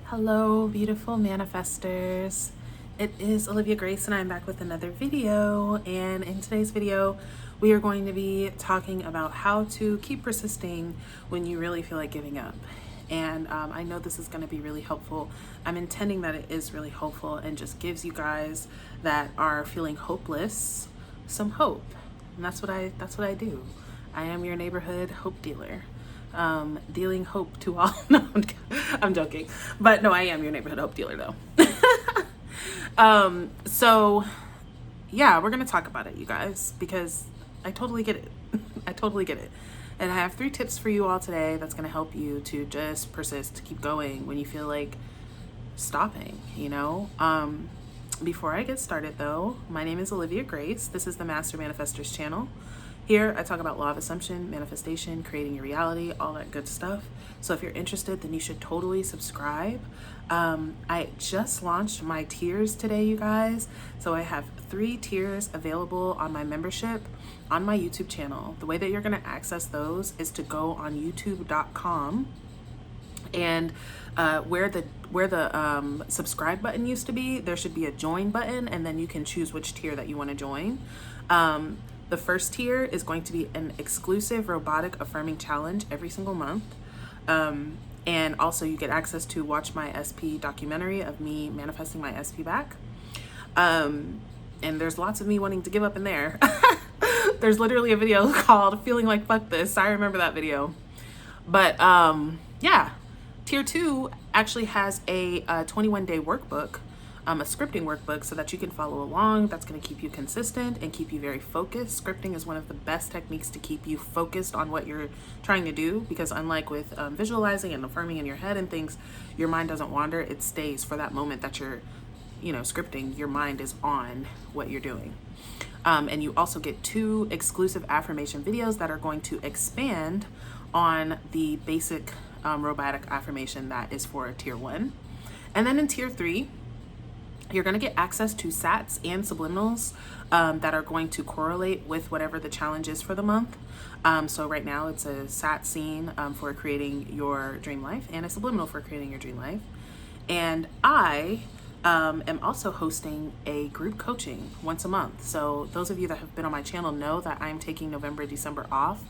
Hello, beautiful manifestors. It is Olivia Grace, and I'm back with another video. And in today's video, we are going to be talking about how to keep persisting when you really feel like giving up. And I know this is going to be really helpful. I'm intending that it is really helpful and just gives you guys that are feeling hopeless some hope. And that's what I do. I am your neighborhood hope dealer. Dealing hope to all. No, I'm joking, but no, I am your neighborhood hope dealer though. So yeah, we're gonna talk about it, you guys, because I totally get it. I totally get it. And I have 3 tips for you all today that's gonna help you to just persist, to keep going when you feel like stopping, Before I get started though, my name is Olivia Grace. This is the Master Manifestors channel. Here, I talk about law of assumption, manifestation, creating your reality, all that good stuff. So if you're interested, then you should totally subscribe. I just launched my tiers today, you guys. So I have 3 tiers available on my membership on my YouTube channel. The way that you're gonna access those is to go on youtube.com and where the subscribe button used to be, there should be a join button, and then you can choose which tier that you wanna join. The first tier is going to be an exclusive robotic affirming challenge every single month. And also you get access to watch my SP documentary of me manifesting my SP back. And there's lots of me wanting to give up in there. There's literally a video called Feeling Like Fuck This. I remember that video. But yeah, tier 2 actually has a 21-day workbook. A scripting workbook so that you can follow along. That's going to keep you consistent and keep you very focused. Scripting is one of the best techniques to keep you focused on what you're trying to do, because unlike with visualizing and affirming in your head and things, your mind doesn't wander. It stays for that moment that you're, scripting. Your mind is on what you're doing. And you also get 2 exclusive affirmation videos that are going to expand on the basic robotic affirmation that is for tier 1. And then in tier 3, you're going to get access to SATs and subliminals that are going to correlate with whatever the challenge is for the month. So right now it's a SAT scene for creating your dream life and a subliminal for creating your dream life. And I am also hosting a group coaching once a month. So those of you that have been on my channel know that I'm taking November, December off.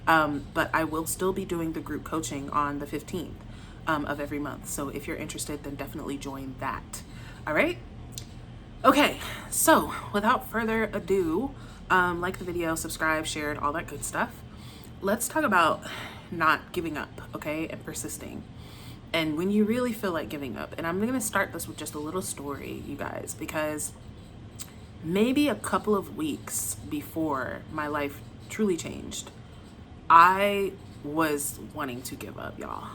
But I will still be doing the group coaching on the 15th of every month. So if you're interested, then definitely join that. All right. Okay. So without further ado, like the video, subscribe, share it, all that good stuff. Let's talk about not giving up, okay, and persisting. And when you really feel like giving up, and I'm going to start this with just a little story, you guys, because maybe a couple of weeks before my life truly changed, I was wanting to give up, y'all.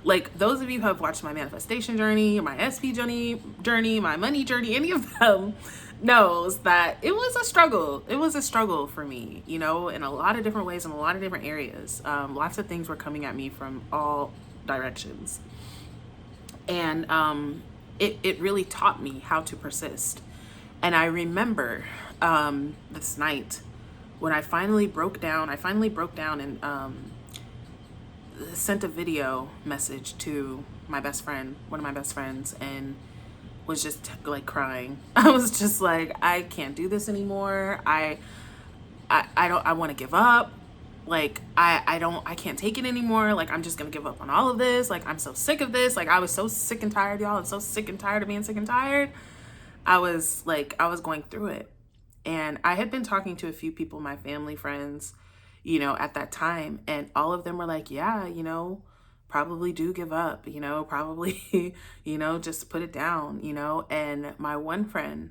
Like those of you who have watched my manifestation journey, my SP journey, my money journey, any of them knows that it was a struggle. It was a struggle for me, in a lot of different ways, in a lot of different areas. Lots of things were coming at me from all directions. And it really taught me how to persist. And I remember this night when I finally broke down and sent a video message to my best friend, one of my best friends, and was just like crying. I was just like, I can't do this anymore. I want to give up. Like, I can't take it anymore. Like, I'm just going to give up on all of this. Like, I'm so sick of this. Like, I was so sick and tired, y'all. I'm so sick and tired of being sick and tired. I was going through it. And I had been talking to a few people, my family, friends, at that time, and all of them were like, yeah, probably do give up, probably, just put it down, and my one friend,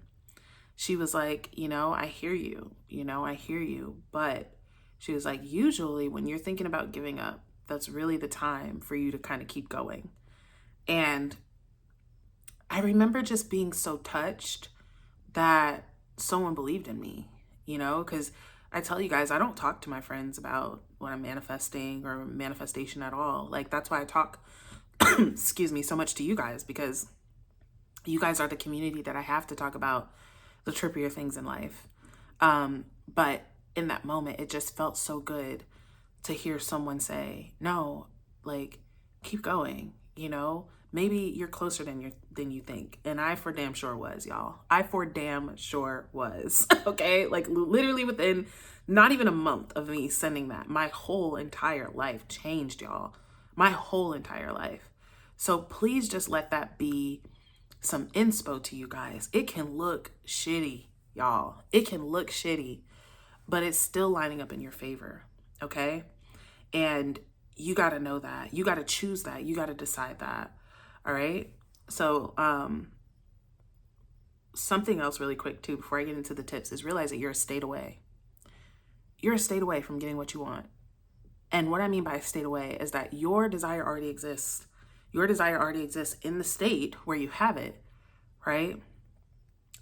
she was like, I hear you, but she was like, usually when you're thinking about giving up, that's really the time for you to kind of keep going. And I remember just being so touched that someone believed in me, because I tell you guys, I don't talk to my friends about what I'm manifesting or manifestation at all. Like, that's why I talk, excuse me, so much to you guys, because you guys are the community that I have to talk about the trippier things in life. But in that moment, it just felt so good to hear someone say, no, like, keep going, you know? Maybe you're closer than you think. And I for damn sure was, y'all. I for damn sure was. Okay? Like literally within not even a month of me sending that, my whole entire life changed, y'all. My whole entire life. So please just let that be some inspo to you guys. It can look shitty, y'all. It can look shitty, but it's still lining up in your favor. Okay? And you got to know that. You got to choose that. You got to decide that. All right. So, something else really quick too, before I get into the tips, is realize that you're a state away. You're a state away from getting what you want. And what I mean by a state away is that your desire already exists. Your desire already exists in the state where you have it, right?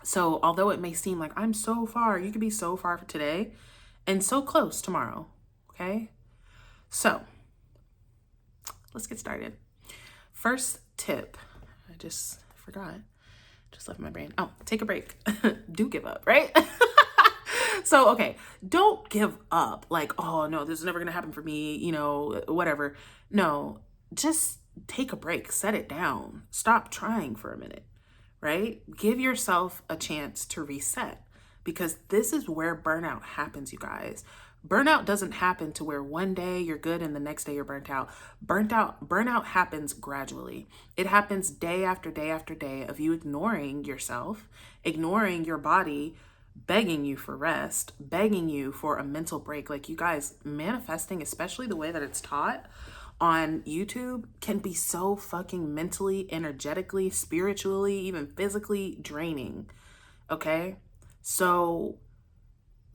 So although it may seem like I'm so far, you could be so far for today and so close tomorrow. Okay. So let's get started. First tip, I just forgot, just left my brain. Oh, take a break. Do give up, right? So, okay, don't give up. Like, oh no, this is never going to happen for me, you know, whatever. No, just take a break, set it down, stop trying for a minute, right? Give yourself a chance to reset, because this is where burnout happens, you guys. Burnout doesn't happen to where one day you're good and the next day you're burnt out. Burnout happens gradually. It happens day after day after day of you ignoring yourself, ignoring your body, begging you for rest, begging you for a mental break. Like, you guys, manifesting, especially the way that it's taught on YouTube, can be so fucking mentally, energetically, spiritually, even physically draining. Okay? So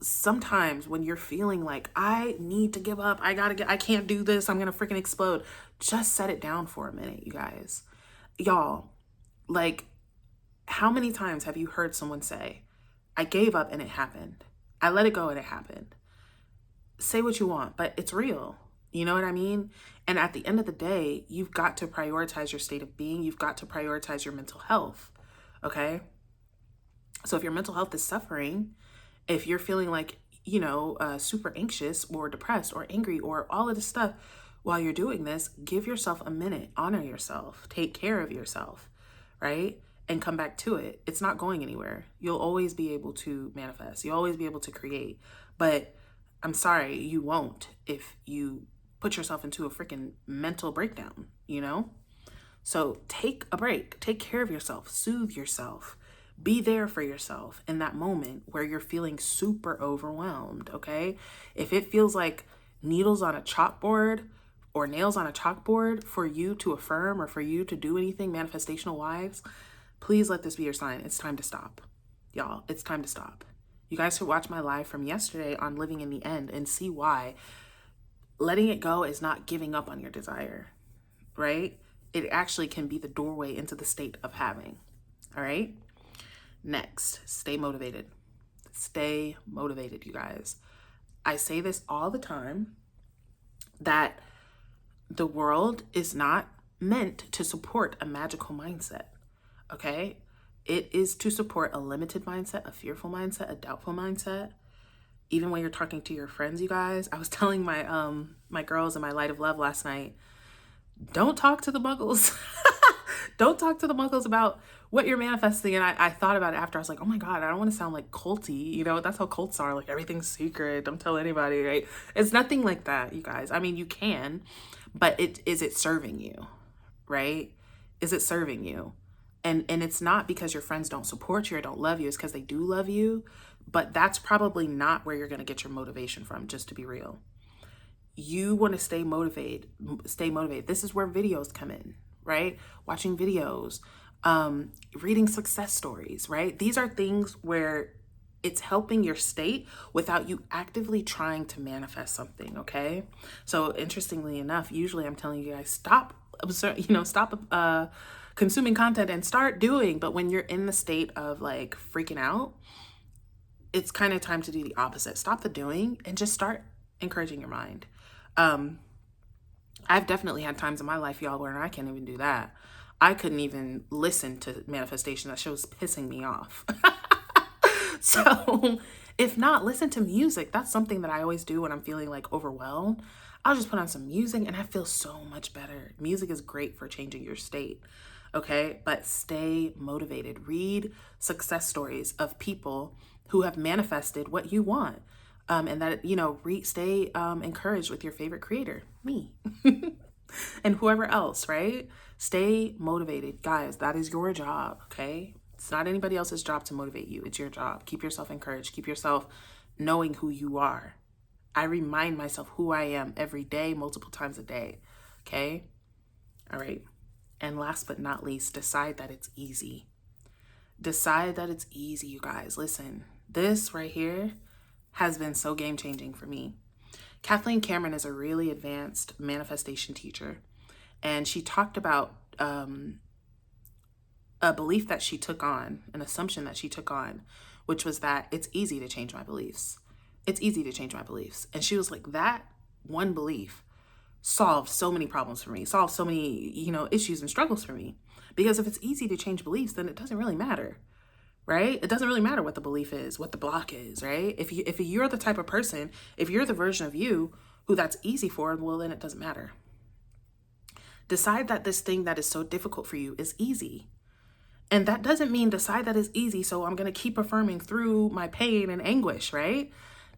sometimes when you're feeling like, I need to give up, I can't do this, I'm gonna freaking explode, just set it down for a minute, you guys. Y'all, like, how many times have you heard someone say, I gave up and it happened. I let it go and it happened. Say what you want, but it's real. You know what I mean? And at the end of the day, you've got to prioritize your state of being. You've got to prioritize your mental health. Okay? So if your mental health is suffering, if you're feeling like, you know, super anxious or depressed or angry or all of this stuff while you're doing this, give yourself a minute, honor yourself, take care of yourself, right? And come back to it. It's not going anywhere. You'll always be able to manifest. You'll always be able to create. But I'm sorry, you won't if you put yourself into a freaking mental breakdown, you know? So take a break, take care of yourself, soothe yourself. Be there for yourself in that moment where you're feeling super overwhelmed, okay? If it feels like needles on a chalkboard or nails on a chalkboard for you to affirm or for you to do anything manifestational wise, please let this be your sign. It's time to stop. Y'all, it's time to stop. You guys should watch my live from yesterday on living in the end and see why letting it go is not giving up on your desire, right? It actually can be the doorway into the state of having, all right? Next, stay motivated. Stay motivated, you guys. I say this all the time, that the world is not meant to support a magical mindset, okay? It is to support a limited mindset, a fearful mindset, a doubtful mindset. Even when you're talking to your friends, you guys, I was telling my my girls in my Light of Love last night, don't talk to the muggles. Don't talk to the muggles about what you're manifesting. And I thought about it after. I was like, oh my God, I don't want to sound like culty. You know, that's how cults are. Like, everything's secret. Don't tell anybody, right? It's nothing like that, you guys. I mean, you can, but is it serving you, right? Is it serving you? And it's not because your friends don't support you or don't love you. It's because they do love you. But that's probably not where you're going to get your motivation from, just to be real. You want to stay motivated. This is where videos come in, right? Watching videos, reading success stories, right? These are things where it's helping your state without you actively trying to manifest something, okay? So interestingly enough, usually I'm telling you guys, stop consuming content and start doing. But when you're in the state of like freaking out, it's kind of time to do the opposite. Stop the doing and just start encouraging your mind. I've definitely had times in my life, y'all, where I can't even do that. I couldn't even listen to manifestation. That shit was pissing me off. So if not, listen to music. That's something that I always do when I'm feeling like overwhelmed. I'll just put on some music and I feel so much better. Music is great for changing your state. Okay, but stay motivated. Read success stories of people who have manifested what you want. And that, stay encouraged with your favorite creator, me, and whoever else, right? Stay motivated. Guys, that is your job, okay? It's not anybody else's job to motivate you. It's your job. Keep yourself encouraged. Keep yourself knowing who you are. I remind myself who I am every day, multiple times a day, okay? All right. And last but not least, decide that it's easy. Decide that it's easy, you guys. Listen, this right here has been so game-changing for me. Kathleen Cameron is a really advanced manifestation teacher, and she talked about a belief that she took on, an assumption that she took on, which was that it's easy to change my beliefs. It's easy to change my beliefs. And she was like, that one belief solved so many problems for me, solved so many, issues and struggles for me. Because if it's easy to change beliefs, then it doesn't really matter, right? It doesn't really matter what the belief is, what the block is, right? If you're the type of person, if you're the version of you who that's easy for, well, then it doesn't matter. Decide that this thing that is so difficult for you is easy. And that doesn't mean decide that it's easy, so I'm going to keep affirming through my pain and anguish, right?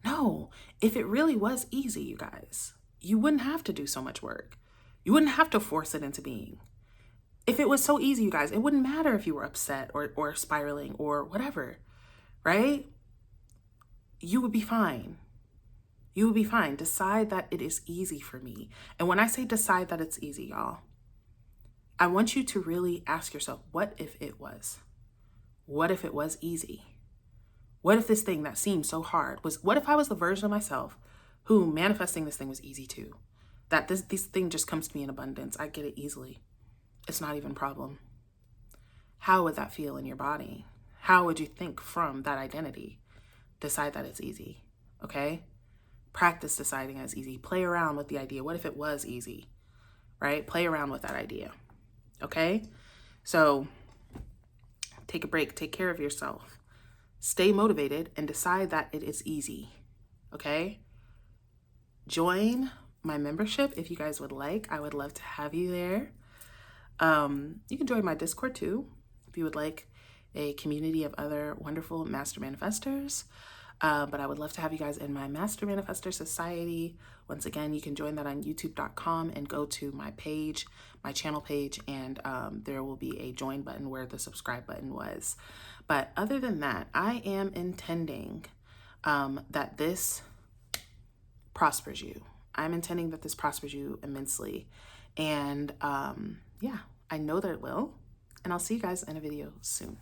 No, if it really was easy, you guys, you wouldn't have to do so much work. You wouldn't have to force it into being. If it was so easy, you guys, it wouldn't matter if you were upset or spiraling or whatever, right? You would be fine. You would be fine. Decide that it is easy for me. And when I say decide that it's easy, y'all, I want you to really ask yourself, what if it was? What if it was easy? What if this thing that seemed so hard what if I was the version of myself who manifesting this thing was easy too? That this thing just comes to me in abundance. I get it easily. It's not even a problem. How would that feel in your body? How would you think from that identity? Decide that it's easy, okay? Practice deciding that it's easy. Play around with the idea. What if it was easy, right? Play around with that idea, okay? So take a break. Take care of yourself. Stay motivated and decide that it is easy, okay? Join my membership if you guys would like. I would love to have you there. You can join my Discord too if you would like a community of other wonderful master manifestors. But I would love to have you guys in my Master Manifestor Society. Once again, you can join that on youtube.com and go to my page, my channel page, and there will be a join button where the subscribe button was. But other than that, I am intending that this prospers you. I'm intending that this prospers you immensely. And yeah, I know that it will. And I'll see you guys in a video soon.